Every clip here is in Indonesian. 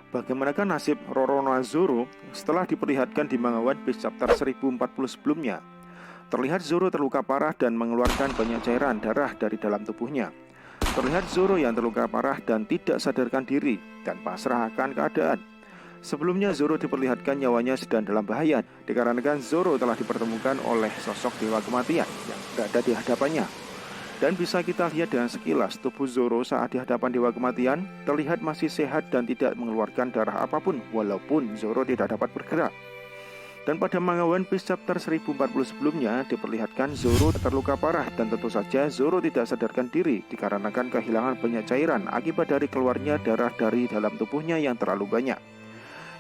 Bagaimanakah nasib Roronoa Zoro setelah diperlihatkan di manga One Piece chapter 1040 sebelumnya? Terlihat Zoro terluka parah dan mengeluarkan banyak cairan darah dari dalam tubuhnya. Terlihat Zoro yang terluka parah dan tidak sadarkan diri dan pasrah akan keadaan. Sebelumnya Zoro diperlihatkan nyawanya sedang dalam bahaya dikarenakan Zoro telah dipertemukan oleh sosok dewa kematian yang berada di hadapannya. Dan bisa kita lihat dengan sekilas tubuh Zoro saat di hadapan dewa kematian terlihat masih sehat dan tidak mengeluarkan darah apapun walaupun Zoro tidak dapat bergerak. Dan pada manga One Piece chapter 1040 sebelumnya diperlihatkan Zoro terluka parah dan tentu saja Zoro tidak sadarkan diri dikarenakan kehilangan banyak cairan akibat dari keluarnya darah dari dalam tubuhnya yang terlalu banyak,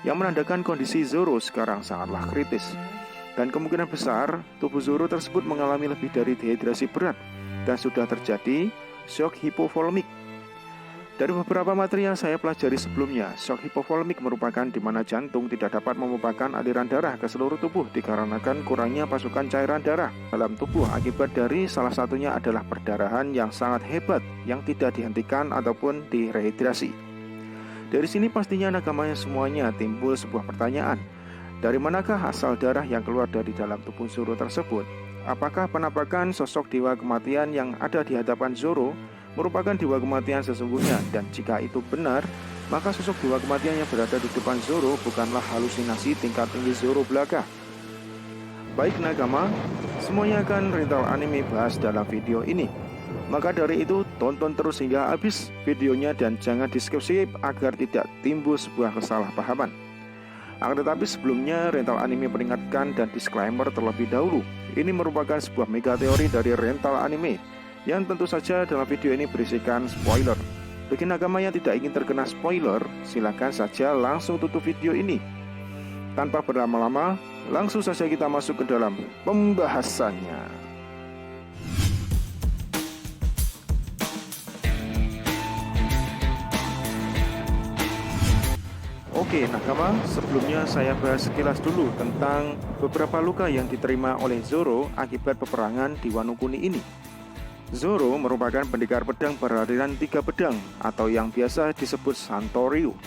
yang menandakan kondisi Zoro sekarang sangatlah kritis. Dan kemungkinan besar tubuh Zoro tersebut mengalami lebih dari dehidrasi berat dan sudah terjadi shock hipovolemik. Dari beberapa materi yang saya pelajari sebelumnya, shock hipovolemik merupakan di mana jantung tidak dapat memompakan aliran darah ke seluruh tubuh dikarenakan kurangnya pasukan cairan darah dalam tubuh. Akibat dari salah satunya adalah perdarahan yang sangat hebat yang tidak dihentikan ataupun direhidrasi. Dari sini pastinya nagamanya semuanya timbul sebuah pertanyaan. Dari manakah asal darah yang keluar dari dalam tubuh Zoro tersebut? Apakah penampakan sosok dewa kematian yang ada di hadapan Zoro merupakan dewa kematian sesungguhnya? Dan jika itu benar, maka sosok dewa kematian yang berada di depan Zoro bukanlah halusinasi tingkat tinggi Zoro belaka. Baik nakama, semuanya akan rental anime bahas dalam video ini. Maka dari itu tonton terus hingga habis videonya dan jangan di skip agar tidak timbul sebuah kesalahpahaman. Akan tetapi sebelumnya rental anime peringatkan dan disclaimer terlebih dahulu. Ini merupakan sebuah mega teori dari rental anime yang tentu saja dalam video ini berisikan spoiler. Bagi nakama yang tidak ingin terkena spoiler, silakan saja langsung tutup video ini. Tanpa berlama-lama, langsung saja kita masuk ke dalam pembahasannya. Oke nakama, sebelumnya saya bahas sekilas dulu tentang beberapa luka yang diterima oleh Zoro akibat peperangan di Wano Kuni ini. Zoro merupakan pendekar pedang beraliran 3 pedang atau yang biasa disebut Santoryu.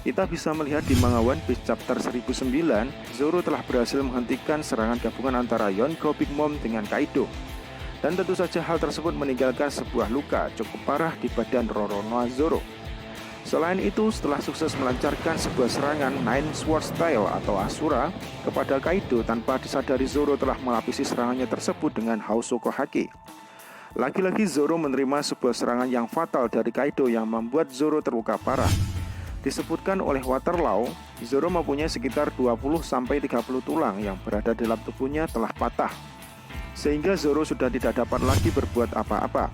Kita bisa melihat di manga One Piece chapter 1009, Zoro telah berhasil menghentikan serangan gabungan antara Yonko Big Mom dengan Kaido. Dan tentu saja hal tersebut meninggalkan sebuah luka cukup parah di badan Roronoa Zoro. Selain itu, setelah sukses melancarkan sebuah serangan Nine Sword Style atau Asura kepada Kaido tanpa disadari Zoro telah melapisi serangannya tersebut dengan Housoko Hake. Lagi-lagi Zoro menerima sebuah serangan yang fatal dari Kaido yang membuat Zoro terluka parah. Disebutkan oleh Waterloo, Zoro mempunyai sekitar 20-30 tulang yang berada dalam tubuhnya telah patah, sehingga Zoro sudah tidak dapat lagi berbuat apa-apa.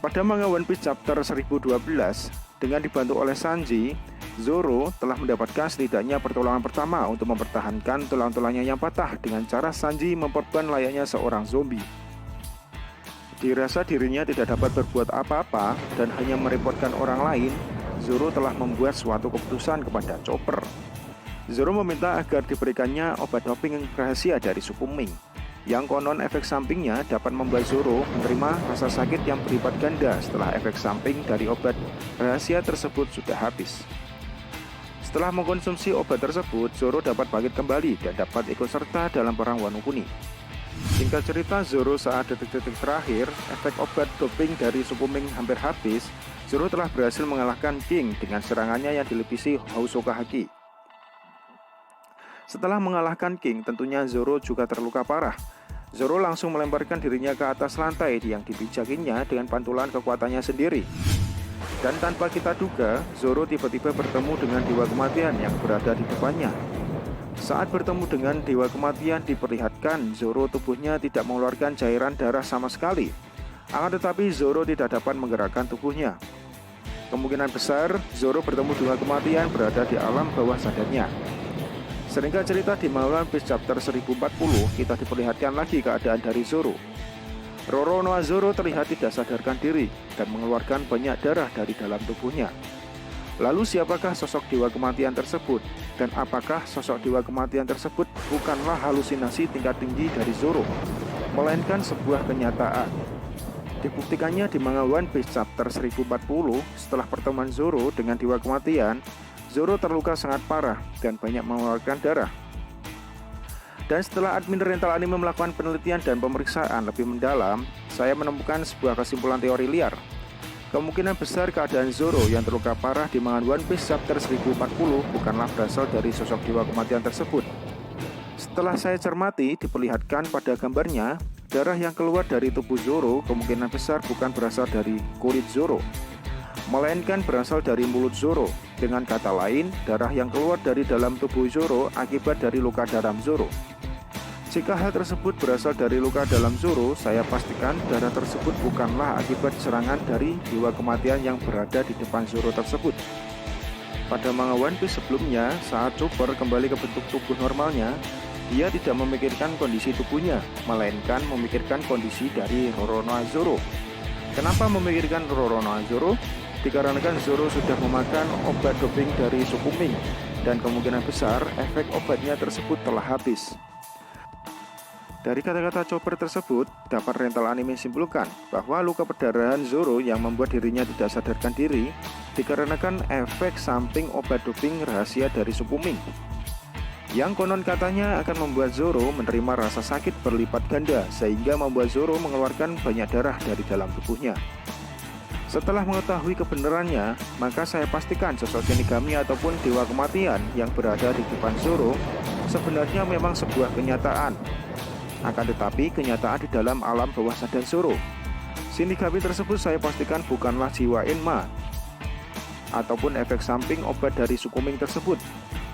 Pada manga One Piece chapter 1012, dengan dibantu oleh Sanji, Zoro telah mendapatkan setidaknya pertolongan pertama untuk mempertahankan tulang-tulangnya yang patah dengan cara Sanji memperban layaknya seorang zombie. Dirasa dirinya tidak dapat berbuat apa-apa dan hanya merepotkan orang lain, Zoro telah membuat suatu keputusan kepada Chopper. Zoro meminta agar diberikannya obat doping rahasia dari suku Ming, yang konon efek sampingnya dapat membuat Zoro menerima rasa sakit yang berlipat ganda setelah efek samping dari obat rahasia tersebut sudah habis. Setelah mengkonsumsi obat tersebut, Zoro dapat bangkit kembali dan dapat ikut serta dalam perang Wano Kuni. Singkat cerita, Zoro saat detik-detik terakhir efek obat doping dari suku Ming hampir habis, Zoro telah berhasil mengalahkan King dengan serangannya yang dilipisi Housoko Hake. Setelah mengalahkan King, tentunya Zoro juga terluka parah. Zoro langsung melemparkan dirinya ke atas lantai yang dipijakinya dengan pantulan kekuatannya sendiri. Dan tanpa kita duga, Zoro tiba-tiba bertemu dengan Dewa Kematian yang berada di depannya. Saat bertemu dengan Dewa Kematian diperlihatkan Zoro tubuhnya tidak mengeluarkan cairan darah sama sekali. Akan tetapi Zoro tidak dapat menggerakkan tubuhnya. Kemungkinan besar Zoro bertemu Dewa Kematian berada di alam bawah sadarnya. Sehingga cerita di manga One Piece chapter 1040 kita diperlihatkan lagi keadaan dari Zoro. Roronoa Zoro terlihat tidak sadarkan diri dan mengeluarkan banyak darah dari dalam tubuhnya. Lalu siapakah sosok Dewa Kematian tersebut? Dan apakah sosok Dewa Kematian tersebut bukanlah halusinasi tingkat tinggi dari Zoro, melainkan sebuah kenyataan? Dibuktikannya di manga One Piece chapter 1040 setelah pertemuan Zoro dengan Dewa Kematian, Zoro terluka sangat parah dan banyak mengeluarkan darah. Dan setelah admin Rental Anime melakukan penelitian dan pemeriksaan lebih mendalam, saya menemukan sebuah kesimpulan teori liar. Kemungkinan besar keadaan Zoro yang terluka parah di manga One Piece chapter 1040 bukanlah berasal dari sosok dewa kematian tersebut. Setelah saya cermati, diperlihatkan pada gambarnya, darah yang keluar dari tubuh Zoro kemungkinan besar bukan berasal dari kulit Zoro, melainkan berasal dari mulut Zoro. Dengan kata lain, darah yang keluar dari dalam tubuh Zoro akibat dari luka dalam Zoro. Jika hal tersebut berasal dari luka dalam Zoro, saya pastikan darah tersebut bukanlah akibat serangan dari dewa kematian yang berada di depan Zoro tersebut. Pada manga One Piece sebelumnya, saat Chopper kembali ke bentuk tubuh normalnya, dia tidak memikirkan kondisi tubuhnya, melainkan memikirkan kondisi dari Roronoa Zoro. Kenapa memikirkan Roronoa Zoro? Dikarenakan Zoro sudah memakan obat doping dari suku Ming, dan kemungkinan besar efek obatnya tersebut telah habis. Dari kata-kata Chopper tersebut, dapat Rental Anime simpulkan bahwa luka perdarahan Zoro yang membuat dirinya tidak sadarkan diri dikarenakan efek samping obat doping rahasia dari suku Ming, yang konon katanya akan membuat Zoro menerima rasa sakit berlipat ganda sehingga membuat Zoro mengeluarkan banyak darah dari dalam tubuhnya. Setelah mengetahui kebenarannya, maka saya pastikan sosok Shinigami ataupun dewa kematian yang berada di depan Zoro sebenarnya memang sebuah kenyataan. Akan tetapi kenyataan di dalam alam bawah sadar Zoro. Shinigami tersebut saya pastikan bukanlah jiwa Enma ataupun efek samping obat dari suku Ming tersebut,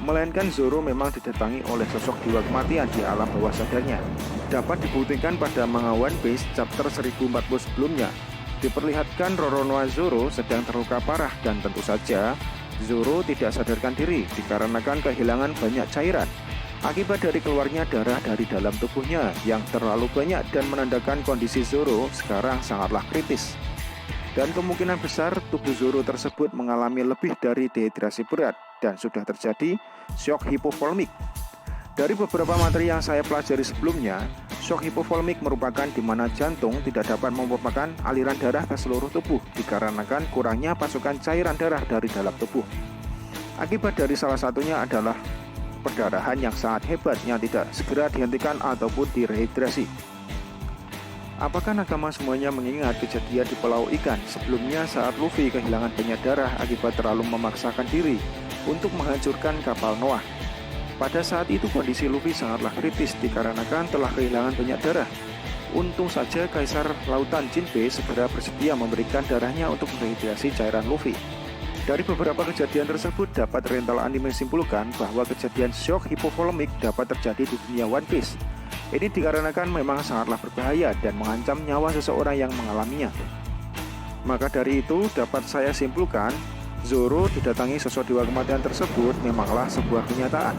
melainkan Zoro memang didatangi oleh sosok dewa kematian di alam bawah sadarnya. Dapat dibuktikan pada manga One Piece chapter 1040 sebelumnya. Diperlihatkan Roronoa Zoro sedang terluka parah dan tentu saja Zoro tidak sadarkan diri dikarenakan kehilangan banyak cairan akibat dari keluarnya darah dari dalam tubuhnya yang terlalu banyak dan menandakan kondisi Zoro sekarang sangatlah kritis. Dan kemungkinan besar tubuh Zoro tersebut mengalami lebih dari dehidrasi berat dan sudah terjadi shock hipovolemik. Dari beberapa materi yang saya pelajari sebelumnya, shock hipovolemik merupakan di mana jantung tidak dapat memompakan aliran darah ke seluruh tubuh dikarenakan kurangnya pasokan cairan darah dari dalam tubuh. Akibat dari salah satunya adalah perdarahan yang sangat hebat yang tidak segera dihentikan ataupun direhidrasi. Apakah nakama semuanya mengingat kejadian di Pulau Ikan sebelumnya saat Luffy kehilangan banyak darah akibat terlalu memaksakan diri untuk menghancurkan kapal Noah? Pada saat itu kondisi Luffy sangatlah kritis dikarenakan telah kehilangan banyak darah. Untung saja Kaisar Lautan Jinbe segera bersedia memberikan darahnya untuk merehidrasi cairan Luffy. Dari beberapa kejadian tersebut dapat Rental Anime simpulkan bahwa kejadian shock hipovolemik dapat terjadi di dunia One Piece. Ini dikarenakan memang sangatlah berbahaya dan mengancam nyawa seseorang yang mengalaminya. Maka dari itu dapat saya simpulkan, Zoro didatangi sosok dewa kematian tersebut memanglah sebuah kenyataan.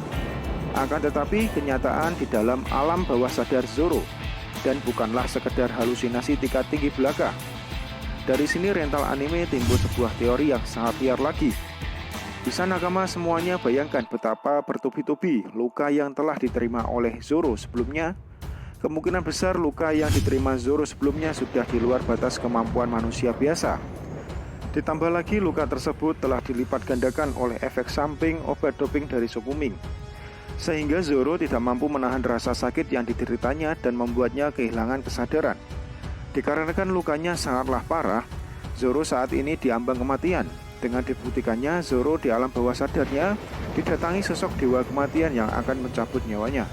Akan tetapi kenyataan di dalam alam bawah sadar Zoro dan bukanlah sekedar halusinasi tingkat tinggi belaka. Dari sini Rental Anime timbul sebuah teori yang sangat liar lagi. Bisa nakama semuanya bayangkan betapa bertubi-tubi luka yang telah diterima oleh Zoro sebelumnya. Kemungkinan besar luka yang diterima Zoro sebelumnya sudah di luar batas kemampuan manusia biasa. Ditambah lagi luka tersebut telah dilipat gandakan oleh efek samping obat doping dari suku Ming, sehingga Zoro tidak mampu menahan rasa sakit yang dideritanya dan membuatnya kehilangan kesadaran. Dikarenakan lukanya sangatlah parah, Zoro saat ini diambang kematian. Dengan dibuktikannya Zoro di alam bawah sadarnya didatangi sosok dewa kematian yang akan mencabut nyawanya.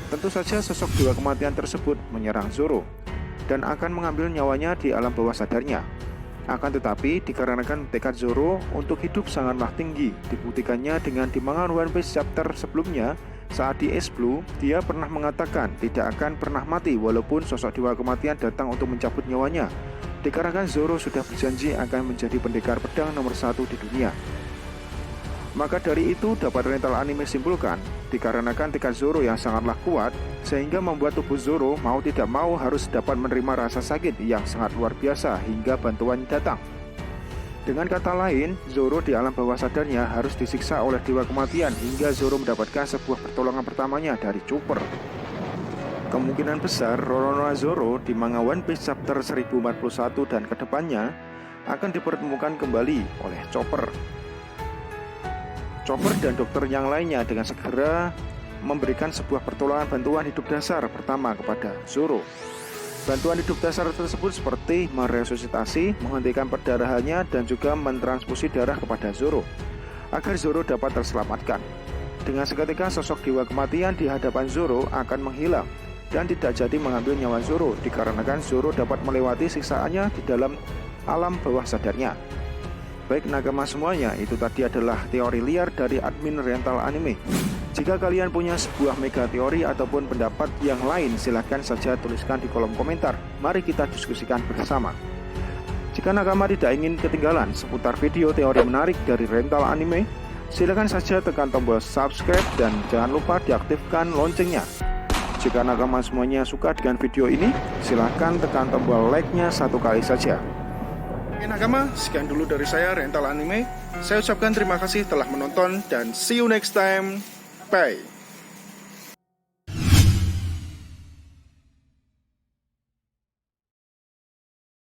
Tentu saja sosok dewa kematian tersebut menyerang Zoro dan akan mengambil nyawanya di alam bawah sadarnya. Akan tetapi dikarenakan tekad Zoro untuk hidup sangatlah tinggi, dibuktikannya dengan di manga One Piece chapter sebelumnya. Saat di Ace Blue, dia pernah mengatakan tidak akan pernah mati walaupun sosok dewa kematian datang untuk mencabut nyawanya. Dikarenakan Zoro sudah berjanji akan menjadi pendekar pedang nomor 1 di dunia. Maka dari itu dapat Rental Anime simpulkan, dikarenakan tekad Zoro yang sangatlah kuat, sehingga membuat tubuh Zoro mau tidak mau harus dapat menerima rasa sakit yang sangat luar biasa hingga bantuan datang. Dengan kata lain, Zoro di alam bawah sadarnya harus disiksa oleh dewa kematian hingga Zoro mendapatkan sebuah pertolongan pertamanya dari Chopper. Kemungkinan besar Roronoa Zoro di manga One Piece chapter 1041 dan kedepannya akan dipertemukan kembali oleh Chopper. Chopper dan dokter yang lainnya dengan segera memberikan sebuah pertolongan bantuan hidup dasar pertama kepada Zoro. Bantuan hidup dasar tersebut seperti meresusitasi, menghentikan perdarahannya, dan juga mentransfusi darah kepada Zoro agar Zoro dapat terselamatkan. Dengan seketika sosok dewa kematian di hadapan Zoro akan menghilang dan tidak jadi mengambil nyawa Zoro dikarenakan Zoro dapat melewati siksaannya di dalam alam bawah sadarnya. Baik nakama semuanya, itu tadi adalah teori liar dari admin Rental Anime. Jika kalian punya sebuah mega teori ataupun pendapat yang lain, silahkan saja tuliskan di kolom komentar. Mari kita diskusikan bersama. Jika nakama tidak ingin ketinggalan seputar video teori menarik dari Rental Anime, silahkan saja tekan tombol subscribe dan jangan lupa diaktifkan loncengnya. Jika nakama semuanya suka dengan video ini, silahkan tekan tombol like-nya satu kali saja. Oke nakama, sekian dulu dari saya Rental Anime. Saya ucapkan terima kasih telah menonton dan see you next time. Bye.